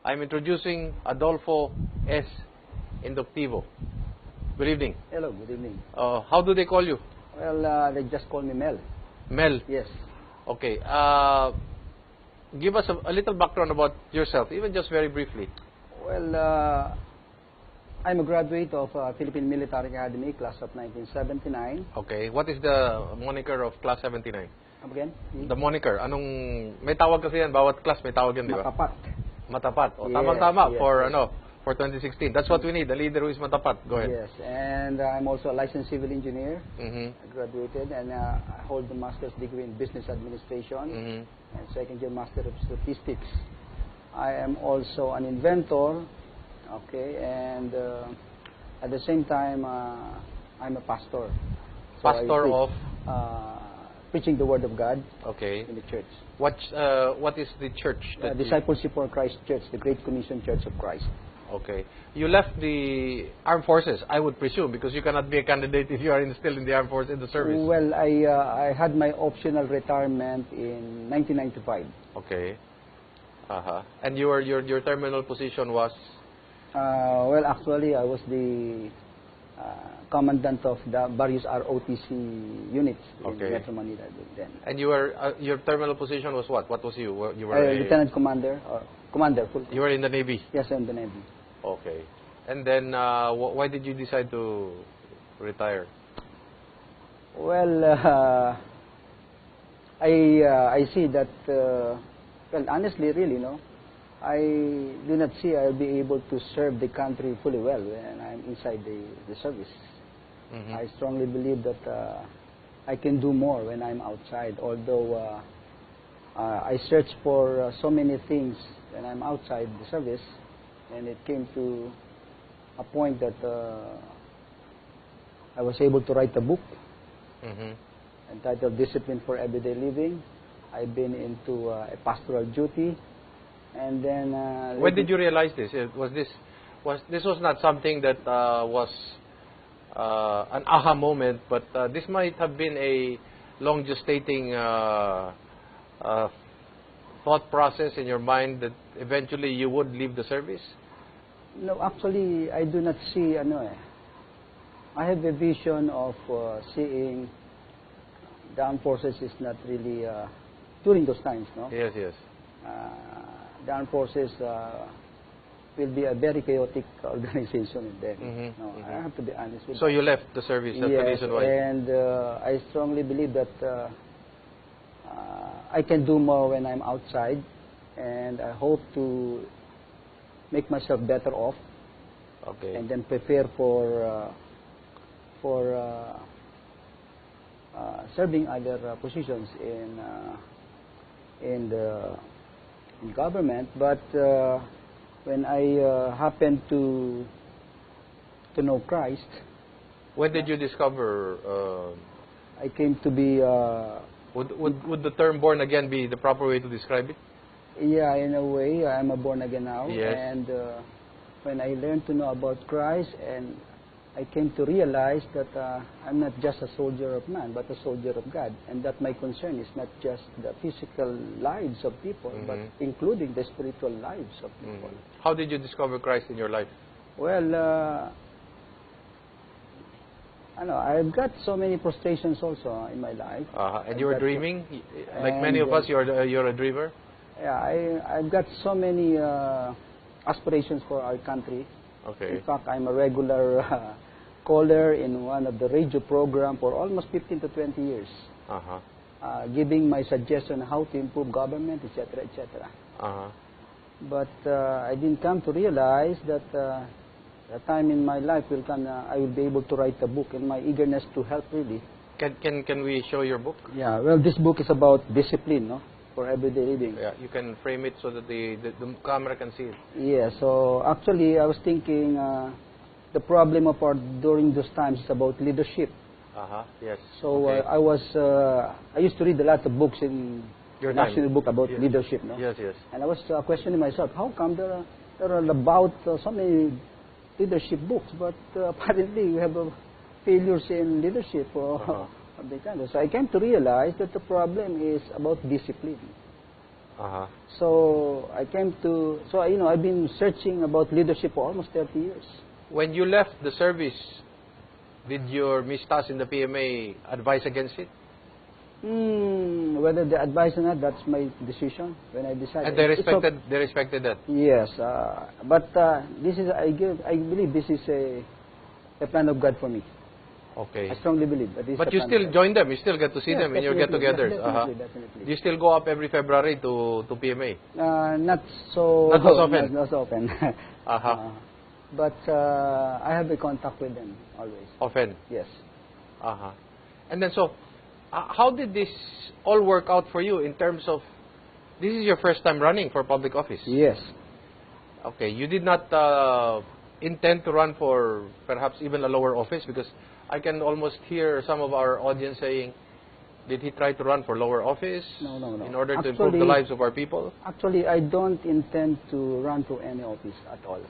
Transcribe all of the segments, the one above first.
I'm introducing Adolfo S. Inductivo. Good evening. Hello, good evening. How do they call you? Well, they just call me Mel. Mel? Yes. Okay. Give us a little background about yourself, even just very briefly. Well, I'm a graduate of Philippine Military Academy, class of 1979. Okay. What is the moniker of Class 79? Again? The moniker. Anong, may tawag kasi yan, bawat class may tawag yan, di ba? Matapat. Matapat. O, Yes, tamang-tama yes, for, yes. for 2016. That's what we need, a leader who is matapat. Go ahead. Yes, and I'm also a licensed civil engineer. Mm-hmm. I graduated, and I hold a master's degree in business administration Mm-hmm. and second year master of statistics. I am also an inventor, okay, and at the same time, I'm a pastor. So Pastor of? Preaching the Word of God Okay. in the church. What is the church? That Discipleship for Christ Church, the Great Commission Church of Christ. Okay. You left the armed forces, I would presume, because you cannot be a candidate if you are still in the armed forces, in the service. Well, I had my optional retirement in 1995. Okay. And your terminal position was? Well, actually, I was the commandant of the various ROTC units in Metro Manila then. And your terminal position was what? What was you? You were Lieutenant Commander, or Commander. You were in the Navy? Yes, I'm in the Navy. Okay. And then, why did you decide to retire? Well, I see that, well, honestly, really, no, I do not see I'll be able to serve the country fully well when I'm inside the service. Mm-hmm. I strongly believe that I can do more when I'm outside, although I search for so many things when I'm outside the service, and it came to a point that I was able to write a book entitled Discipline for Everyday Living. I've been into a pastoral duty, and then... when did you realize this? This was not something that was an aha moment, but this might have been a long gestating thought process in your mind that eventually you would leave the service? No, actually, I do not see, I have a vision of seeing the armed forces is not really, during those times, no? Yes, yes. The armed forces will be a very chaotic organization then. I have to be honest with you. So you left the service, that's the reason why? And I strongly believe that I can do more when I'm outside, and I hope to make myself better off, and then prepare for serving other positions in government. But when I happened to know Christ, when did you discover? I came to be. Would the term born again be the proper way to describe it? Yeah, in a way, I'm a born again now. Yes. And when I learned to know about Christ, and I came to realize that I'm not just a soldier of man, but a soldier of God, and that my concern is not just the physical lives of people, but including the spiritual lives of people. How did you discover Christ in your life? Well, I know I've got so many frustrations also in my life. And you were dreaming, like many of us. You're a dreamer. Yeah, I've got so many aspirations for our country. Okay. In fact, I'm a regular caller in one of the radio program for almost 15 to 20 years, giving my suggestion how to improve government, etc., etc. But I didn't come to realize that a time in my life will come, I will be able to write a book, and my eagerness to help really. Can we show your book? Yeah, well, this book is about discipline, no? For everyday living. Yeah, you can frame it so that the camera can see it. Yeah, so actually I was thinking the problem of during those times is about leadership. Yes. So I used to read a lot of books in your national book about leadership, no? Yes, yes. And I was questioning myself, how come there are about so many leadership books, but apparently we have failures in leadership. So I came to realize that the problem is about discipline. So I came to, so you know, I've been searching about leadership for almost 30 years. When you left the service, did your mistas in the PMA advise against it? Whether they advise or not, that's my decision when I decided. And they respected that? Yes, but this is, I believe this is a plan of God for me. Okay. I strongly believe that this But is you still join them, you still get to see them in your get-togethers. Definitely. Do you still go up every February to PMA? Not so often. Not so often. But I have a contact with them always. Often? Yes. And then so, how did this all work out for you in terms of, this is your first time running for public office? Yes. Okay, you did not intend to run for perhaps even a lower office, because I can almost hear some of our audience saying, did he try to run for lower office? No. In order to improve the lives of our people? Actually, I don't intend to run for any office at all.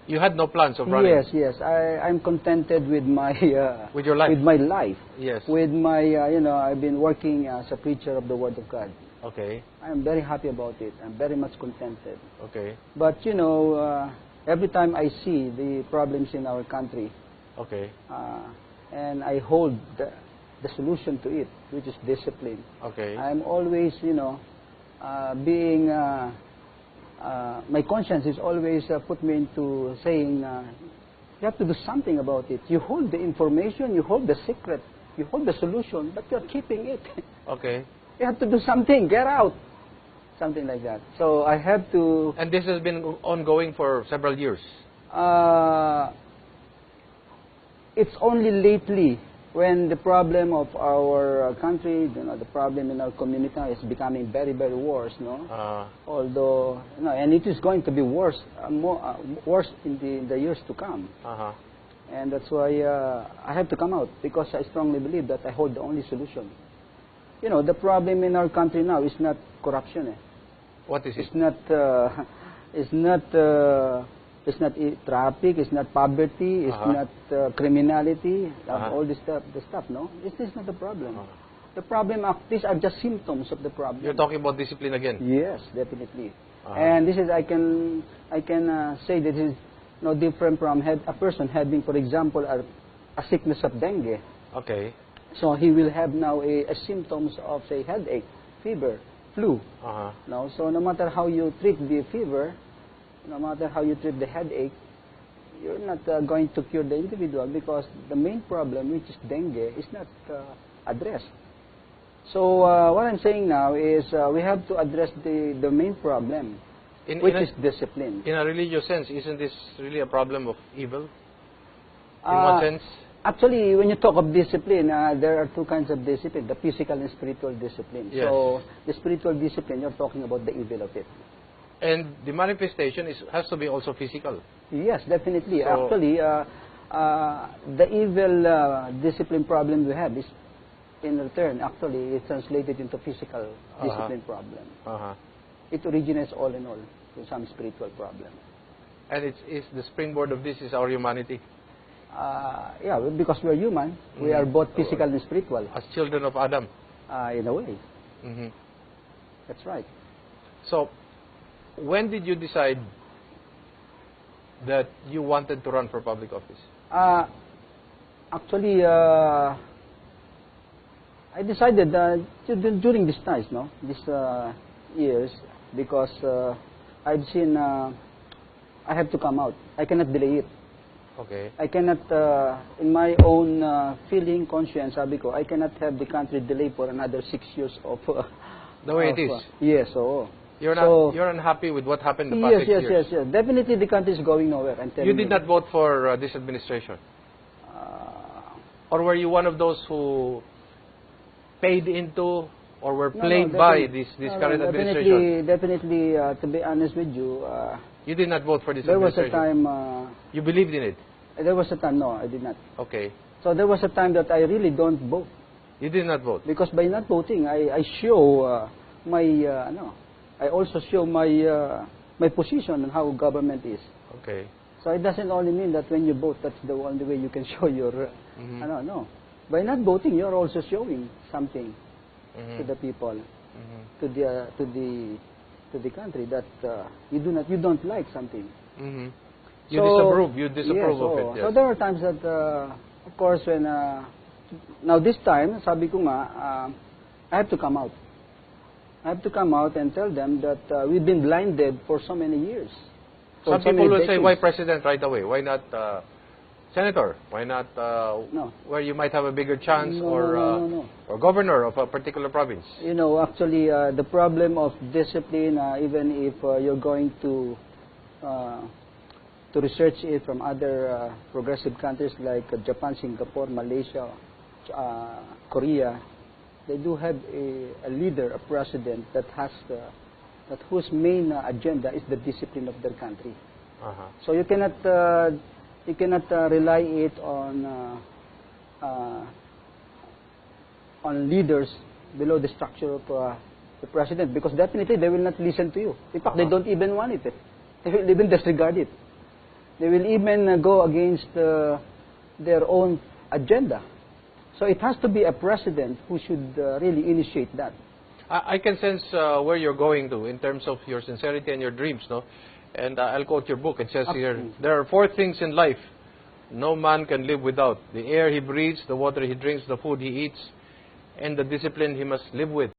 You had no plans of running? Yes. I'm contented with my with your life. With my life. Yes. With my you know, I've been working as a preacher of the Word of God. Okay. I am very happy about it. I'm very much contented. Okay. But you know, every time I see the problems in our country, okay, and I hold the solution to it, which is discipline. Okay. I'm always, you know, being. My conscience is always put me into saying, you have to do something about it. You hold the information, you hold the secret, you hold the solution, but you're keeping it. Okay. You have to do something. Get out. Something like that. So I have to. And this has been ongoing for several years. It's only lately when the problem of our country, you know, the problem in our community is becoming very, very worse, no? Although, you know, and it is going to be worse, worse in the years to come. And that's why I have to come out, because I strongly believe that I hold the only solution. You know, the problem in our country now is not corruption. What is it? It's not traffic, it's not poverty, it's not criminality, all this stuff, no? This is not the problem. The problem, these are just symptoms of the problem. You're talking about discipline again? Yes, definitely. And this is, I can say that this is no different from a person having, for example, a sickness of dengue. Okay. So he will have now a symptoms of, say, headache, fever, flu. No? So no matter how you treat the fever, no matter how you treat the headache, you're not going to cure the individual, because the main problem, which is dengue, is not addressed. So what I'm saying now is we have to address the main problem, which is discipline. In a religious sense, isn't this really a problem of evil? In what sense? Actually, when you talk of discipline, there are two kinds of discipline, the physical and spiritual discipline. Yes. So the spiritual discipline, you're talking about the evil of it. And the manifestation has to be also physical. Yes, definitely. So actually, the evil discipline problem we have is, in return, actually, it's translated into physical discipline problem. It originates all in all to some spiritual problem. And it's the springboard of this is our humanity. Yeah, because we're human. We are both physical and spiritual. As children of Adam. In a way. That's right. So, when did you decide that you wanted to run for public office? Actually, I decided during these times, these years, because I've seen I have to come out. I cannot delay it. Okay. I cannot, in my own feeling, conscience, sabi ko, I cannot have the country delay for another 6 years of... the way it is? Yes, so... You're unhappy with what happened the past 6 years? Yes. Definitely the country is going nowhere. I'm telling you did not vote for this administration? Or were you one of those who paid into or were played by this current administration? Definitely, to be honest with you... you did not vote for this There administration? was a time... you believed in it? There was a time, no, I did not. Okay. So there was a time that I really don't vote. You did not vote? Because by not voting, I show I also show my position on how government is. Okay. So it doesn't only mean that when you vote, that's the only way you can show your... no. By not voting, you're also showing something to the people, to to the country that you don't like something. Mm-hmm. You disapprove of it. Yes. So there are times that, of course, when now this time, sabi ko nga, I have to come out. I have to come out and tell them that we've been blinded for so many years. Some people will say, why president right away? Why not senator? Why not where you might have a bigger chance, or governor of a particular province? You know, actually, the problem of discipline, even if you're going to research it from other progressive countries like Japan, Singapore, Malaysia, Korea, they do have a leader, a president that has whose main agenda is the discipline of their country. So you cannot rely it on leaders below the structure of the president, because definitely they will not listen to you. In fact, they don't even want it. They will even disregard it. They will even go against their own agenda. So it has to be a president who should really initiate that. I can sense where you're going to in terms of your sincerity and your dreams, no? And I'll quote your book. It says here, there are 4 things in life no man can live without: the air he breathes, the water he drinks, the food he eats, and the discipline he must live with.